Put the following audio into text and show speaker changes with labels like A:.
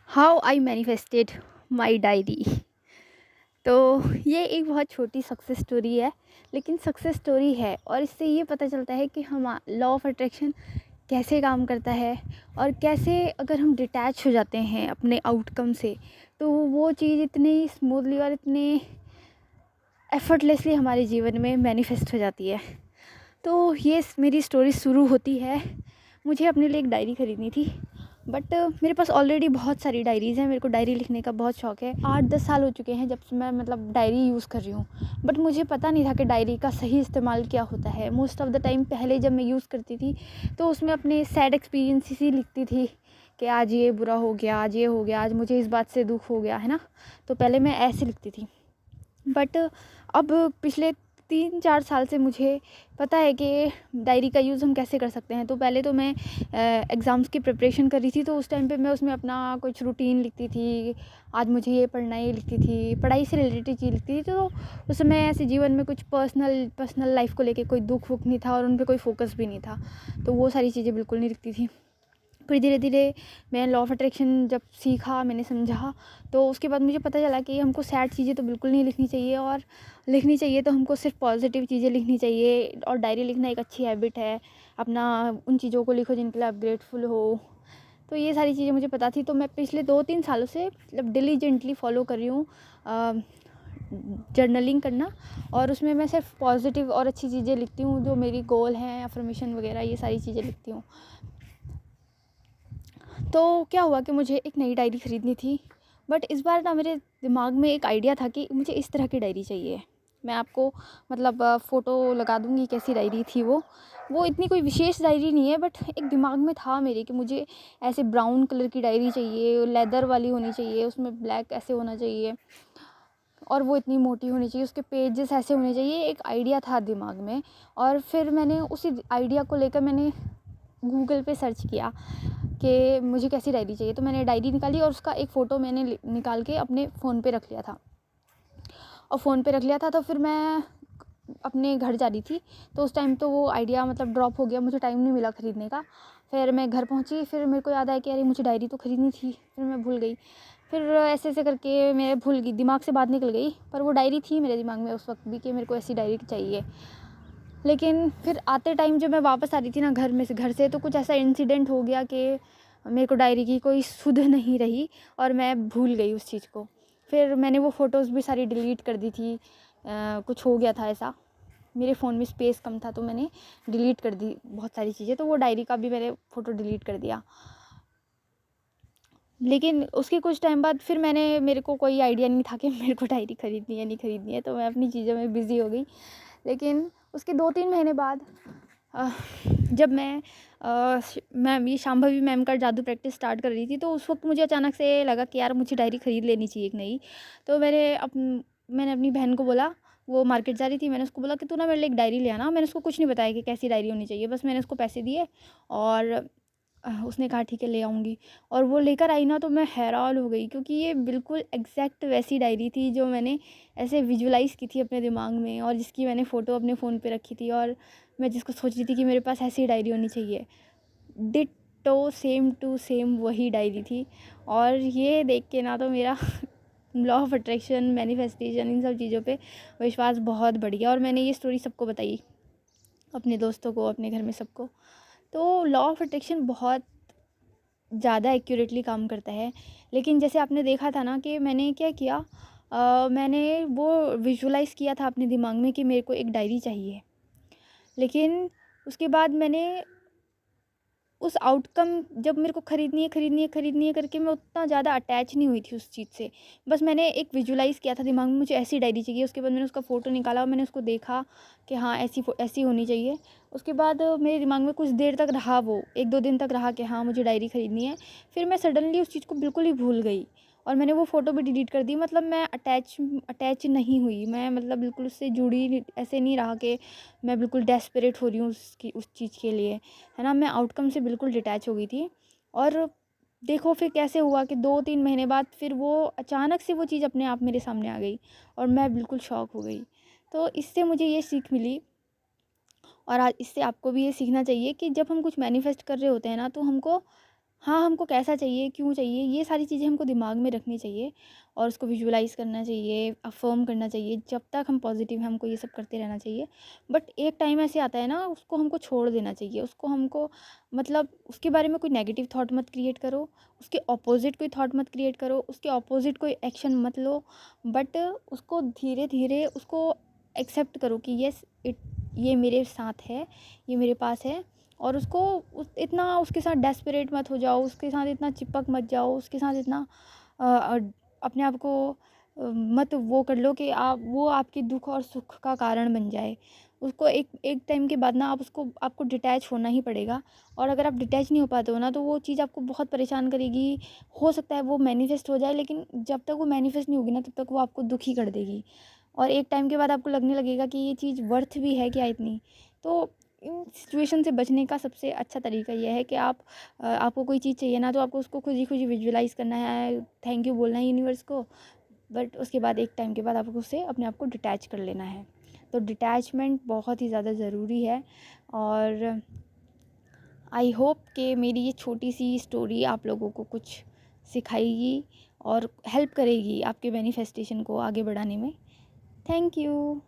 A: How I manifested my diary. तो ये एक बहुत छोटी सक्सेस स्टोरी है, लेकिन सक्सेस स्टोरी है और इससे ये पता चलता है कि हम लॉ ऑफ अट्रैक्शन कैसे काम करता है और कैसे अगर हम डिटैच हो जाते हैं अपने आउटकम से तो वो चीज़ इतनी स्मूथली और इतने एफर्टलेसली हमारे जीवन में मैनिफेस्ट हो जाती है। तो ये मेरी स्टोरी शुरू होती है। मुझे अपने लिए एक डायरी ख़रीदनी थी, बट मेरे पास ऑलरेडी बहुत सारी डायरीज़ हैं। मेरे को डायरी लिखने का बहुत शौक़ है। 8-10 साल हो चुके हैं जब से मैं डायरी यूज़ कर रही हूँ, बट मुझे पता नहीं था कि डायरी का सही इस्तेमाल क्या होता है। मोस्ट ऑफ़ द टाइम पहले जब मैं यूज़ करती थी तो उसमें अपने सैड एक्सपीरियंसेस ही लिखती थी कि आज ये बुरा हो गया, आज ये हो गया, आज मुझे इस बात से दुख हो गया, है ना। तो पहले मैं ऐसे लिखती थी, बट अब पिछले 3-4 साल से मुझे पता है कि डायरी का यूज़ हम कैसे कर सकते हैं। तो पहले तो मैं एग्ज़ाम्स की प्रिपरेशन कर रही थी, तो उस टाइम पे मैं उसमें अपना कुछ रूटीन लिखती थी। आज मुझे ये पढ़ना है, ये लिखती थी, पढ़ाई से रिलेटेड चीज़ लिखती थी। तो उस समय ऐसे जीवन में कुछ पर्सनल लाइफ़ को लेके कोई दुख वुख नहीं था और उन पे कोई फ़ोकस भी नहीं था, तो वो सारी चीज़ें बिल्कुल नहीं लिखती थी। फिर धीरे धीरे मैं लॉ ऑफ अट्रैक्शन जब सीखा, मैंने समझा, तो उसके बाद मुझे पता चला कि हमको सैड चीज़ें तो बिल्कुल नहीं लिखनी चाहिए और लिखनी चाहिए तो हमको सिर्फ पॉजिटिव चीज़ें लिखनी चाहिए। और डायरी लिखना एक अच्छी हैबिट है। अपना उन चीज़ों को लिखो जिनके लिए आप ग्रेटफुल हो। तो ये सारी चीज़ें मुझे पता थी, तो मैं पिछले 2-3 सालों से डिलीजेंटली फॉलो कर रही हूँ जर्नलिंग करना। और उसमें मैं सिर्फ पॉजिटिव और अच्छी चीज़ें लिखती हूँ, जो मेरी गोल हैं, अफर्मेशन वगैरह, ये सारी चीज़ें लिखती हूँ। तो क्या हुआ कि मुझे एक नई डायरी ख़रीदनी थी, बट इस बार ना मेरे दिमाग में एक आइडिया था कि मुझे इस तरह की डायरी चाहिए। मैं आपको फ़ोटो लगा दूँगी कैसी डायरी थी वो इतनी कोई विशेष डायरी नहीं है, बट एक दिमाग में था मेरे कि मुझे ऐसे ब्राउन कलर की डायरी चाहिए, लेदर वाली होनी चाहिए, उसमें ब्लैक ऐसे होना चाहिए और वो इतनी मोटी होनी चाहिए, उसके पेजेस ऐसे होने चाहिए। एक आइडिया था दिमाग में और फिर मैंने उसी आइडिया को लेकर मैंने गूगल पे सर्च किया कि मुझे कैसी डायरी चाहिए। तो मैंने डायरी निकाली और उसका एक फ़ोटो मैंने निकाल के अपने फ़ोन पे रख लिया था। और फ़ोन पे रख लिया था तो फिर मैं अपने घर जा रही थी, तो उस टाइम तो वो आइडिया ड्रॉप हो गया, मुझे टाइम नहीं मिला ख़रीदने का। फिर मैं घर पहुंची, फिर मेरे को याद आया कि अरे मुझे डायरी तो ख़रीदनी थी, फिर मैं भूल गई। फिर ऐसे ऐसे करके मैं भूल गई, दिमाग से बात निकल गई, पर वो डायरी थी मेरे दिमाग में उस वक्त भी कि मेरे को ऐसी डायरी चाहिए। लेकिन फिर आते टाइम जब मैं वापस आ रही थी ना घर से, तो कुछ ऐसा इंसिडेंट हो गया कि मेरे को डायरी की कोई सुध नहीं रही और मैं भूल गई उस चीज़ को। फिर मैंने वो फ़ोटोज़ भी सारी डिलीट कर दी थी। कुछ हो गया था ऐसा, मेरे फ़ोन में स्पेस कम था, तो मैंने डिलीट कर दी बहुत सारी चीज़ें, तो वो डायरी का भी मैंने फ़ोटो डिलीट कर दिया। लेकिन उसके कुछ टाइम बाद फिर मेरे को कोई आइडिया नहीं था कि मेरे को डायरी ख़रीदनी है, नहीं ख़रीदनी है, तो मैं अपनी चीज़ों में बिज़ी हो गई। लेकिन उसके 2-3 महीने बाद अ, जब मैम ये शांभवी मैम का जादू प्रैक्टिस स्टार्ट कर रही थी, तो उस वक्त मुझे अचानक से लगा कि यार मुझे डायरी ख़रीद लेनी चाहिए एक नई। तो मैंने अपनी बहन को बोला, वो मार्केट जा रही थी, मैंने उसको बोला कि तू ना मेरे लिए एक डायरी ले आना। मैंने उसको कुछ नहीं बताया कि कैसी डायरी होनी चाहिए, बस मैंने उसको पैसे दिए और उसने कहा ठीक है ले आऊँगी। और वो लेकर आई ना, तो मैं हैरान हो गई, क्योंकि ये बिल्कुल एग्जैक्ट वैसी डायरी थी जो मैंने ऐसे विजुलाइज़ की थी अपने दिमाग में और जिसकी मैंने फ़ोटो अपने फ़ोन पे रखी थी और मैं जिसको सोच रही थी कि मेरे पास ऐसी डायरी होनी चाहिए। डिट्टो सेम टू सेम वही डायरी थी। और ये देख के ना तो मेरा लॉ ऑफ अट्रैक्शन, मैनिफेस्टेशन, इन सब चीज़ों पे विश्वास बहुत बढ़ गया और मैंने ये स्टोरी सबको बताई, अपने दोस्तों को, अपने घर में सबको। तो लॉ ऑफ अट्रैक्शन बहुत ज़्यादा एक्यूरेटली काम करता है। लेकिन जैसे आपने देखा था ना कि मैंने क्या किया, मैंने वो विजुलाइज़ किया था अपने दिमाग में कि मेरे को एक डायरी चाहिए। लेकिन उसके बाद मैंने उस आउटकम, जब मेरे को ख़रीदनी है करके मैं उतना ज़्यादा अटैच नहीं हुई थी उस चीज़ से। बस मैंने एक विजुलाइज़ किया था दिमाग में, मुझे ऐसी डायरी चाहिए। उसके बाद मैंने उसका फ़ोटो निकाला और मैंने उसको देखा कि हाँ ऐसी होनी चाहिए। उसके बाद मेरे दिमाग में कुछ देर तक रहा, वो 1-2 दिन तक रहा कि हाँ मुझे डायरी ख़रीदनी है। फिर मैं सडनली उस चीज़ को बिल्कुल ही भूल गई और मैंने वो फ़ोटो भी डिलीट कर दी। मैं अटैच नहीं हुई, मैं बिल्कुल उससे ऐसे नहीं रहा कि मैं बिल्कुल डेस्परेट हो रही हूँ उस चीज़ के लिए, है ना। मैं आउटकम से बिल्कुल डिटैच हो गई थी। और देखो फिर कैसे हुआ कि 2-3 महीने बाद फिर वो अचानक से वो चीज़ अपने आप मेरे सामने आ गई और मैं बिल्कुल शॉक हो गई। तो इससे मुझे ये सीख मिली और आज इससे आपको भी ये सीखना चाहिए कि जब हम कुछ मैनिफेस्ट कर रहे होते हैं ना, तो हमको हाँ, हमको कैसा चाहिए, क्यों चाहिए, ये सारी चीज़ें हमको दिमाग में रखनी चाहिए और उसको विजुअलाइज़ करना चाहिए, अफ़र्म करना चाहिए। जब तक हम पॉज़िटिव हैं, हमको ये सब करते रहना चाहिए। बट एक टाइम ऐसे आता है ना, उसको हमको छोड़ देना चाहिए। उसको हमको मतलब उसके बारे में कोई नेगेटिव थॉट मत क्रिएट करो, उसके अपोज़िट कोई थॉट मत क्रिएट करो, उसके अपोज़िट कोई एक्शन मत लो। बट उसको धीरे-धीरे उसको एक्सेप्ट करो कि येस ये मेरे साथ है, ये मेरे पास है। और उसको इतना उसके साथ डेस्परेट मत हो जाओ, उसके साथ इतना चिपक मत जाओ, उसके साथ इतना अपने आप को मत वो कर लो कि आप वो आपके दुख और सुख का कारण बन जाए। उसको एक एक टाइम के बाद ना आपको डिटैच होना ही पड़ेगा। और अगर आप डिटैच नहीं हो पाते हो ना, तो वो चीज़ आपको बहुत परेशान करेगी। हो सकता है वो मैनिफेस्ट हो जाए, लेकिन जब तक वो मैनिफेस्ट नहीं होगी ना, तब तक वो आपको दुखी कर देगी। और एक टाइम के बाद आपको लगने लगेगा कि ये चीज़ वर्थ भी है क्या इतनी। तो इन सिचुएशन से बचने का सबसे अच्छा तरीका ये है कि आपको कोई चीज़ चाहिए ना, तो आपको उसको खुद ही विजुअलाइज़ करना है, थैंक यू बोलना है यूनिवर्स को। बट उसके बाद एक टाइम के बाद आपको उससे अपने आप को डिटैच कर लेना है। तो डिटैचमेंट बहुत ही ज़्यादा ज़रूरी है। और आई होप कि मेरी ये छोटी सी स्टोरी आप लोगों को कुछ सिखाएगी और हेल्प करेगी आपके मैनिफेस्टेशन को आगे बढ़ाने में। Thank you.